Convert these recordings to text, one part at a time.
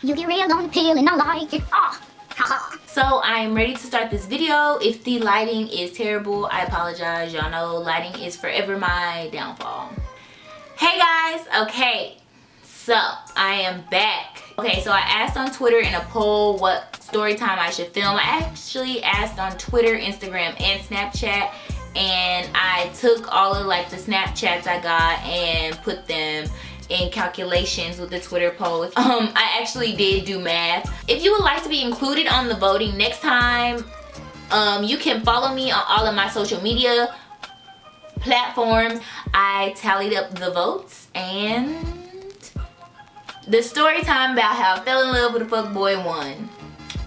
You get real on the pill and I like it. Ah. So I'm ready to start this video. If the lighting is terrible, I apologize. Y'all know lighting is forever my downfall. Hey guys, okay, so I am back. Okay, so I asked on Twitter in a poll what story time I should film. I actually asked on Twitter, Instagram, and Snapchat, and I took all of like the Snapchats I got and put them in calculations with the Twitter poll. I actually did do math. If you would like to be included on the voting next time, you can follow me on all of my social media platforms. I tallied up the votes and the story time about how I fell in love with a fuckboy won.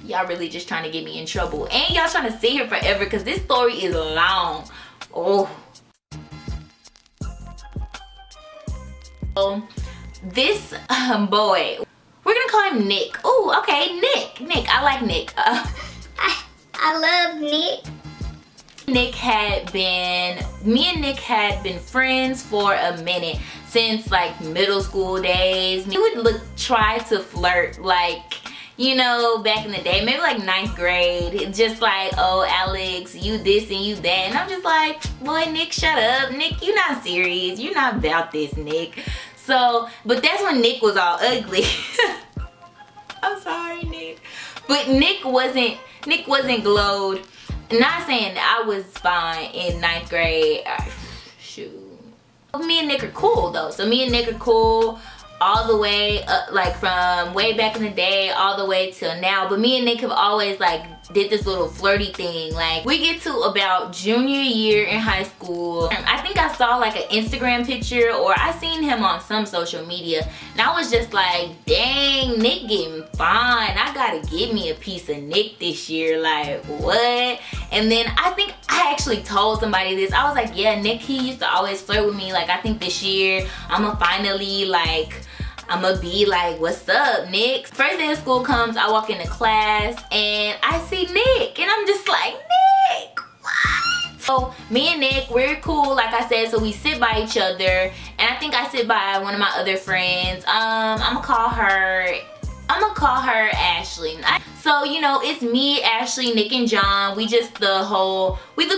Y'all really just trying to get me in trouble, and y'all trying to sit here forever because this story is long. Oh. This boy, we're gonna call him Nick. Oh, okay, Nick. I like Nick. I love Nick. Me and Nick had been friends for a minute, since like middle school days. We would try to flirt, like, you know, back in the day, maybe like 9th grade, just like, oh, Alex, you this and you that. And I'm just like, boy, Nick, shut up. Nick, you not serious. You're not about this, Nick. So, but that's when Nick was all ugly. I'm sorry, Nick. But Nick wasn't glowed. Not saying that I was fine in 9th grade. Shoot. Me and Nick are cool though. So me and Nick are cool all the way up, like from way back in the day all the way till now. But me and Nick have always like did this little flirty thing. Like we get to about junior year in high school, I think I saw like an Instagram picture, or I seen him on some social media, and I was just like, dang, Nick getting fine. I gotta get me a piece of Nick this year. Like what? And then I think I actually told somebody this. I was like, yeah, Nick, he used to always flirt with me. Like I think this year I'ma finally like, I'ma be like, what's up, Nick? First day of school comes, I walk into class and I see Nick, and I'm just like, Nick, what? So me and Nick, we're cool, like I said, so we sit by each other, and I think I sit by one of my other friends. I'ma call her Ashley. So, you know, it's me, Ashley, Nick, and John. We just the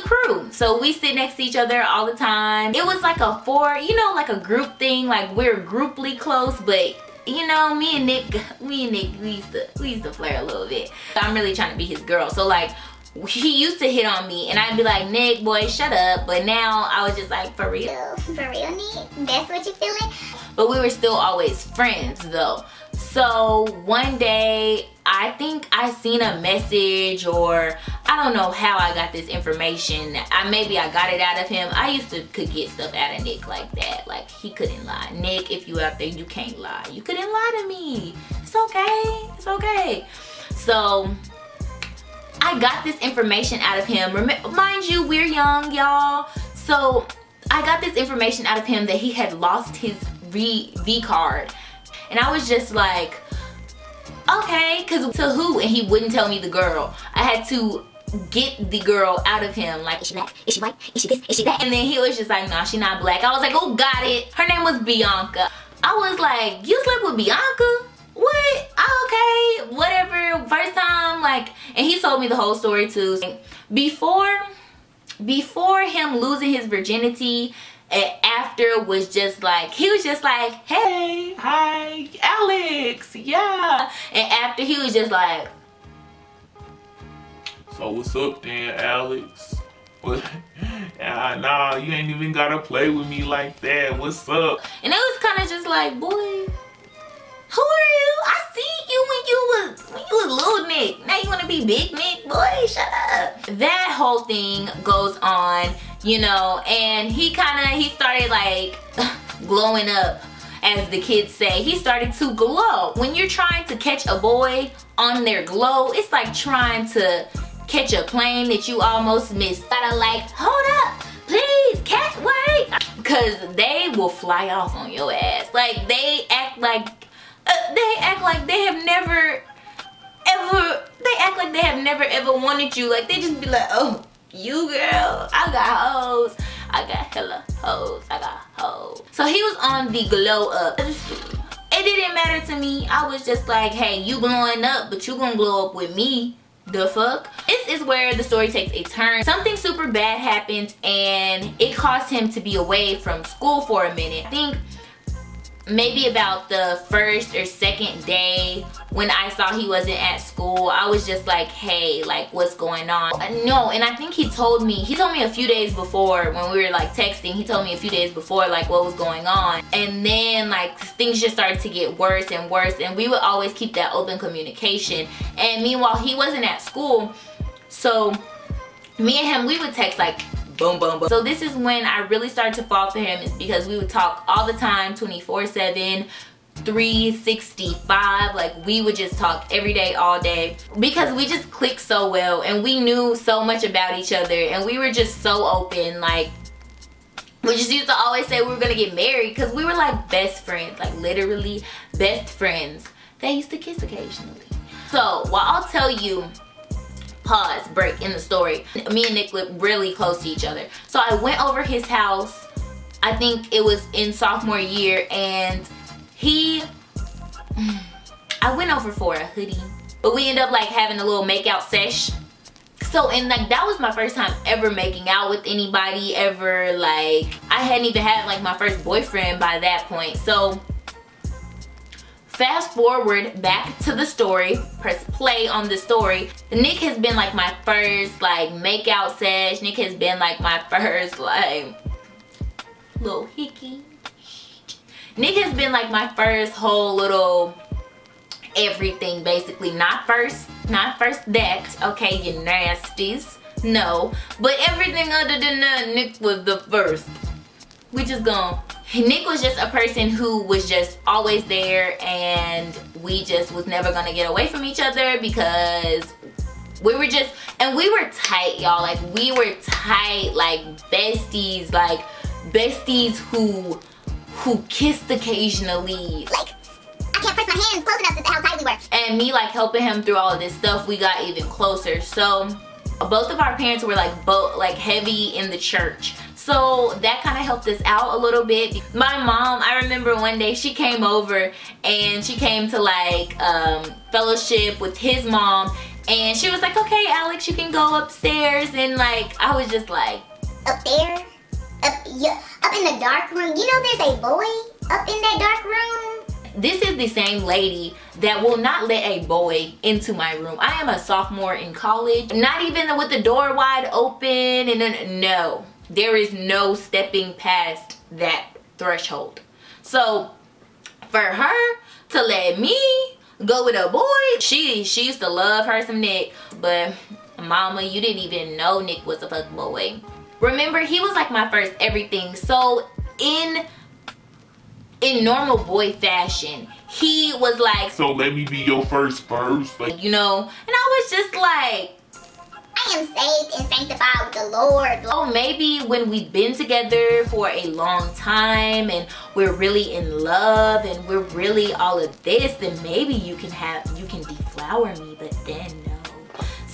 crew. So we sit next to each other all the time. It was like like a group thing. Like we're grouply close, but you know, me and Nick, we used to flirt a little bit. I'm really trying to be his girl. So like, he used to hit on me, and I'd be like, Nick, boy, shut up. But now I was just like, for real? For real, Nick? That's what you feeling? But we were still always friends though. So one day, I think I seen a message, or I don't know how I got this information. Maybe I got it out of him. I used to could get stuff out of Nick like that. Like he couldn't lie. Nick, if you out there, you can't lie. You couldn't lie to me. It's okay. It's okay. So I got this information out of him. Mind you, we're young, y'all. So I got this information out of him that he had lost his V card. And I was just like, okay, cause to who? And he wouldn't tell me the girl. I had to get the girl out of him. Like, is she black? Is she white? Is she this? Is she that? And then he was just like, nah, she not black. I was like, oh, got it. Her name was Bianca. I was like, you slept with Bianca? What? Okay, whatever. First time, like, and he told me the whole story too. Before him losing his virginity, and after was just like, he was just like, hey, hi, Alex, yeah. And after he was just like, so what's up then, Alex? Nah, you ain't even gotta play with me like that. What's up? And it was kind of just like, boy, who are you? I seen you when you was little Nick. Now you wanna be big Nick? Boy, shut up. That whole thing goes on, you know, and he started like glowing up, as the kids say. He started to glow. When you're trying to catch a boy on their glow, it's like trying to catch a plane that you almost missed. Gotta like, hold up, please, catch, wait. Cause they will fly off on your ass. Like they act like they have never ever wanted you. Like they just be like, oh, you girl, I got hoes, I got hella hoes, I got hoes. So he was on the glow up. it didn't matter to me. I was just like, hey, you blowing up, but you gonna blow up with me. The fuck? This is where the story takes a turn. Something super bad happened and it caused him to be away from school for a minute. I think maybe about the first or second day when I saw he wasn't at school, I was just like, hey, like, what's going on? No, and I think he told me a few days before when we were like texting, he told me a few days before like what was going on. And then like things just started to get worse and worse, and we would always keep that open communication. And meanwhile, he wasn't at school, so me and him, we would text like boom, boom, boom. So this is when I really started to fall for him, is because we would talk all the time, 24/7, 365. Like, we would just talk every day, all day, because we just clicked so well and we knew so much about each other, and we were just so open. Like, we just used to always say we were gonna get married because we were like best friends, like literally best friends. They used to kiss occasionally. So while I'll tell you, pause, break in the story, me and Nick lived really close to each other. So I went over his house, I think it was in sophomore year, and I went over for a hoodie, but we ended up like having a little makeout sesh. So, and like that was my first time ever making out with anybody ever. Like, I hadn't even had like my first boyfriend by that point. So fast forward back to the story, press play on the story. Nick has been like my first like makeout sesh. Nick has been like my first like little hickey. Nick has been like my first whole little everything, basically. Not first that, okay, you nasties. No, but everything other than that, Nick was the first. We just gone. Nick was just a person who was just always there, and we just was never gonna get away from each other because we were just, and we were tight, y'all. Like, we were tight, like besties who kissed occasionally. Like, I can't press my hands close enough to how tight we were. And me like helping him through all of this stuff, we got even closer. So both of our parents were like heavy in the church. So that kind of helped us out a little bit. My mom, I remember one day she came over and she came to like fellowship with his mom, and she was like, okay, Alex, you can go upstairs. And like, I was just like, up there? Up in the dark room? You know there's a boy up in that dark room? This is the same lady that will not let a boy into my room. I am a sophomore in college, not even with the door wide open, and then, no. There is no stepping past that threshold. So for her to let me go with a boy, she used to love her some Nick, but mama, you didn't even know Nick was a fuck boy. Remember, he was like my first everything. So in normal boy fashion, he was like, so let me be your first, like, you know, and I was just like, I am saved and sanctified with the Lord. Oh, maybe when we've been together for a long time and we're really in love and we're really all of this, then maybe you can deflower me, but then no.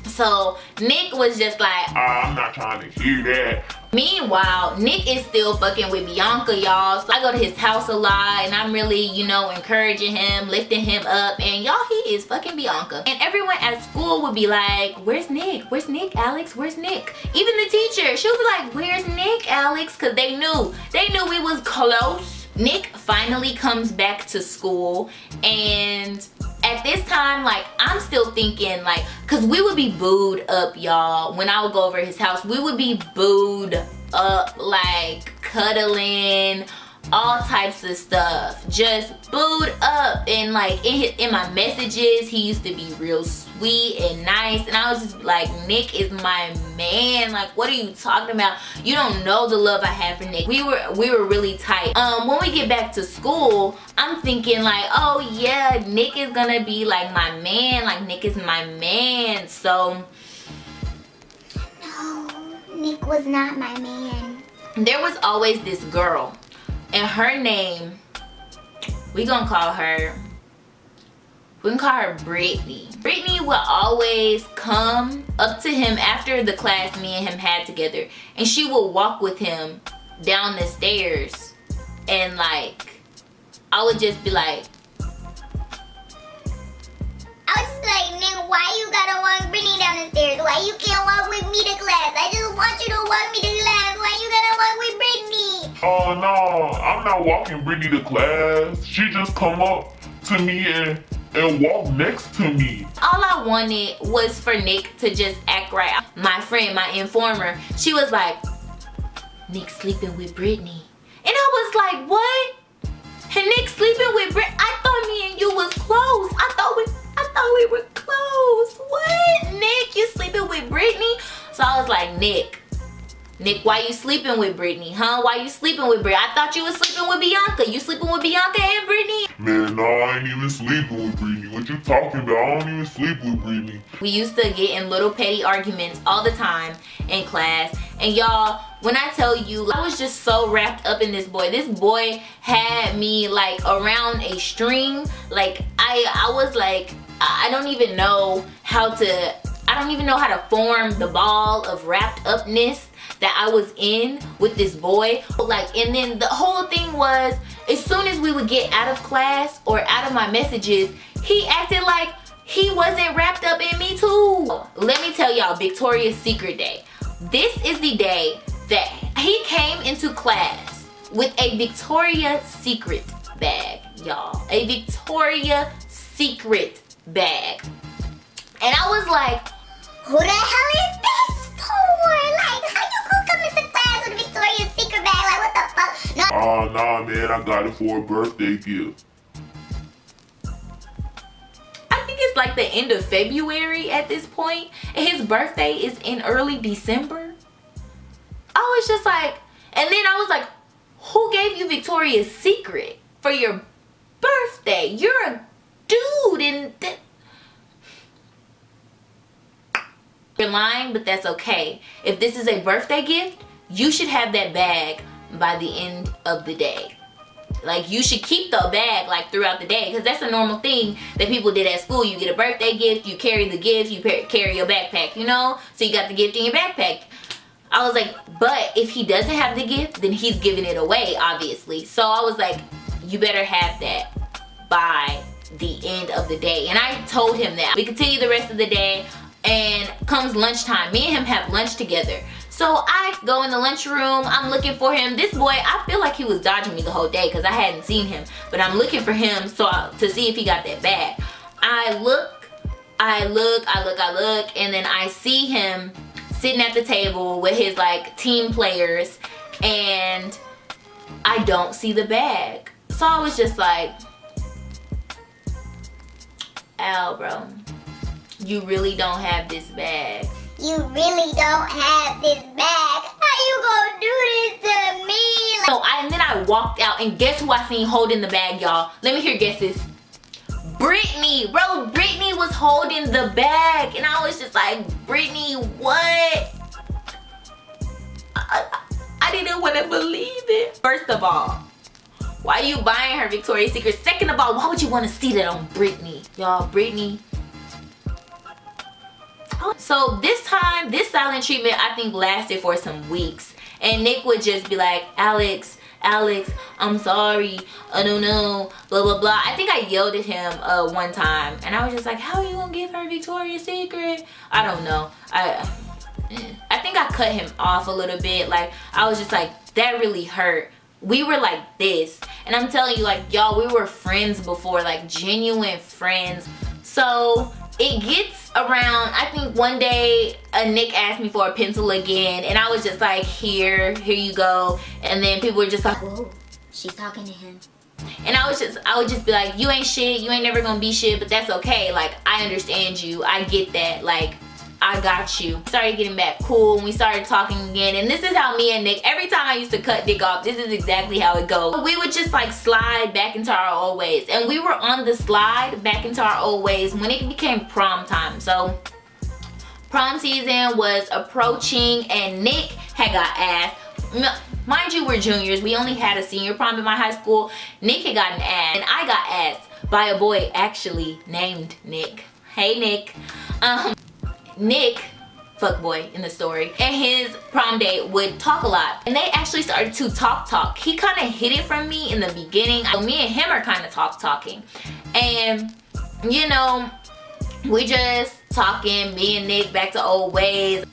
So Nick was just like, I'm not trying to hear that. Meanwhile, Nick is still fucking with Bianca, y'all. So I go to his house a lot, and I'm really, you know, encouraging him, lifting him up, and y'all, he is fucking Bianca. And everyone at school would be like, where's Nick? Where's Nick, Alex? Where's Nick? Even the teacher, she would be like, where's Nick, Alex? Because they knew we was close. Nick finally comes back to school, and at this time, like, I'm still thinking, like, because we would be booed up, y'all. When I would go over his house, we would be booed up, like, cuddling, all types of stuff. Just booed up. And, like, in my messages, he used to be real sweet and nice. And I was just like, Nick is my man. Like, what are you talking about? You don't know the love I have for Nick. We were really tight. When we get back to school, I'm thinking like, oh yeah, Nick is gonna be like my man. Like, Nick is my man. So no, Nick was not my man. There was always this girl, and her name, we can call her Brittany. Brittany would always come up to him after the class me and him had together, and she would walk with him down the stairs, and like, I would just be like, why you gotta walk Brittany down the stairs? Why you can't walk with me to class? I just want you to walk me to class. Why you gotta walk with Brittany? Oh no, I'm not walking Brittany to class. She just come up to me and walk next to me. All I wanted was for Nick to just act right. My friend, my informer, she was like, Nick sleeping with Brittany. And I was like, what? And Nick sleeping with Brittany? I thought me and you was close. I thought we were close. What? Nick, you sleeping with Brittany? So I was like, Nick, why you sleeping with Brittany, huh? Why you sleeping with Brittany? I thought you was sleeping with Bianca. You sleeping with Bianca and Brittany? Man, no, I ain't even sleeping with Brittany. What you talking about? I don't even sleep with Brittany. We used to get in little petty arguments all the time in class. And y'all, when I tell you, I was just so wrapped up in this boy. This boy had me like around a string. Like I was like, I don't even know how to form the ball of wrapped upness that I was in with this boy. Like, and then the whole thing was, as soon as we would get out of class or out of my messages, he acted like he wasn't wrapped up in me too. Let me tell y'all, Victoria's Secret Day. This is the day that he came into class with a Victoria's Secret bag, y'all. A Victoria's Secret bag. And I was like, who the hell is this for? Like, how you gonna come into class with a Victoria's Secret bag? Like, what the fuck? No. Oh nah, man, I got it for a birthday gift. I think it's like the end of February at this point, and his birthday is in early December. I was just like, and then I was like, who gave you Victoria's Secret for your birthday? You're a dude, and you're lying, but that's okay. If this is a birthday gift, you should have that bag by the end of the day. Like, you should keep the bag like throughout the day, because that's a normal thing that people did at school. You get a birthday gift, you carry the gift, you carry your backpack, you know? So you got the gift in your backpack. I was like, but if he doesn't have the gift, then he's giving it away, obviously. So I was like, you better have that by the end of the day. And I told him that. We continue the rest of the day, and comes lunchtime, me and him have lunch together. So I go in the lunchroom, I'm looking for him. This boy, I feel like he was dodging me the whole day because I hadn't seen him. But I'm looking for him to see if he got that bag. I look, and then I see him sitting at the table with his like team players, and I don't see the bag. So I was just like, Al, bro, you really don't have this bag. You really don't have this bag. How you gonna do this to me? So and then I walked out, and guess who I seen holding the bag, y'all? Let me hear guesses. Brittany, bro, Brittany was holding the bag, and I was just like, Brittany, what? I didn't want to believe it. First of all, why are you buying her Victoria's Secret? Second of all, why would you want to see that on Brittany? Y'all, Brittany. So this time, this silent treatment, I think lasted for some weeks. And Nick would just be like, Alex, I'm sorry, I don't know, blah, blah, blah. I think I yelled at him one time, and I was just like, how are you gonna give her Victoria's Secret? I don't know. I think I cut him off a little bit. Like, I was just like, that really hurt. We were like this. And I'm telling you, like, y'all, we were friends before, like genuine friends. So it gets around, I think one day Nick asked me for a pencil again, and I was just like, here you go. And then people were just like, whoa, she's talking to him. And I would just be like, you ain't shit, you ain't never gonna be shit, but that's okay. Like, I understand you, I get that, like, I got you. Started getting back cool, and we started talking again. And this is how me and Nick, every time I used to cut Nick off, this is exactly how it goes. We would just like slide back into our old ways. And we were on the slide back into our old ways when it became prom time. So prom season was approaching, and Nick had got asked. Mind you, we're juniors. We only had a senior prom in my high school. Nick had gotten asked, and I got asked by a boy actually named Nick. Hey, Nick. Nick, fuckboy in the story, and his prom date would talk a lot, and they actually started to talk. He kind of hid it from me in the beginning. So me and him are kind of talking, and you know, we just talking, me and Nick back to old ways.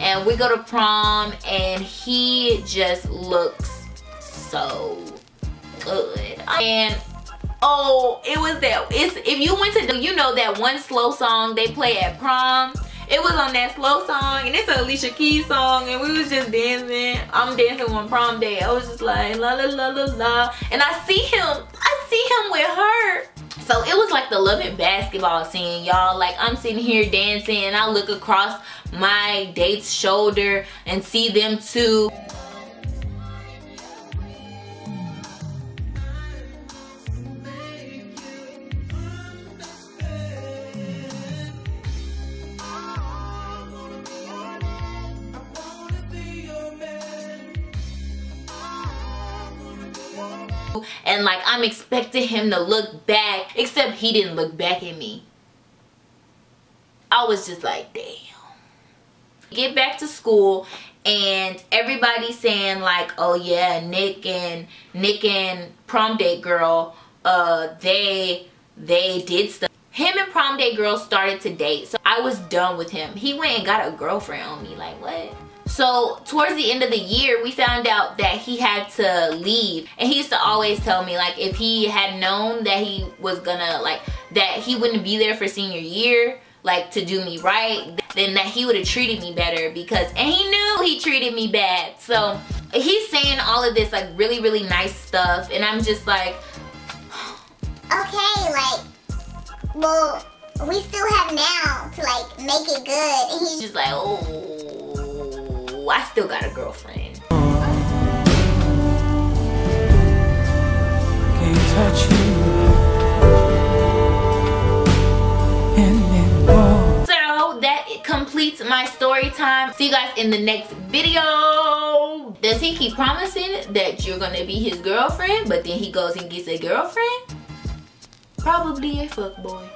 And we go to prom and he just looks so good. And oh, it was that, if you went to, you know that one slow song they play at prom? It was on that slow song, and it's an Alicia Keys song, and we was just dancing. I'm dancing on prom day. I was just like la la la la la, and I see him with her. So it was like the Love and Basketball scene, y'all. Like, I'm sitting here dancing and I look across my date's shoulder and see them two. And like, I'm expecting him to look back, except he didn't look back at me. I was just like, damn. Get back to school and everybody's saying like, oh yeah, Nick and prom date girl, they did stuff. Him and prom date girl started to date, so I was done with him. He went and got a girlfriend on me, like what? So towards the end of the year, we found out that he had to leave. And he used to always tell me, like, if he had known that he was gonna, like, that he wouldn't be there for senior year, like, to do me right, then that he would have treated me better, because, and he knew he treated me bad. So he's saying all of this, like, really, really nice stuff. And I'm just like, okay, like, well, we still have now to, like, make it good. And he's just like, oh, I still got a girlfriend. Can't touch you anymore. So that completes my story time. See you guys in the next video. Does he keep promising that you're gonna be his girlfriend, but then he goes and gets a girlfriend? Probably a fuckboy.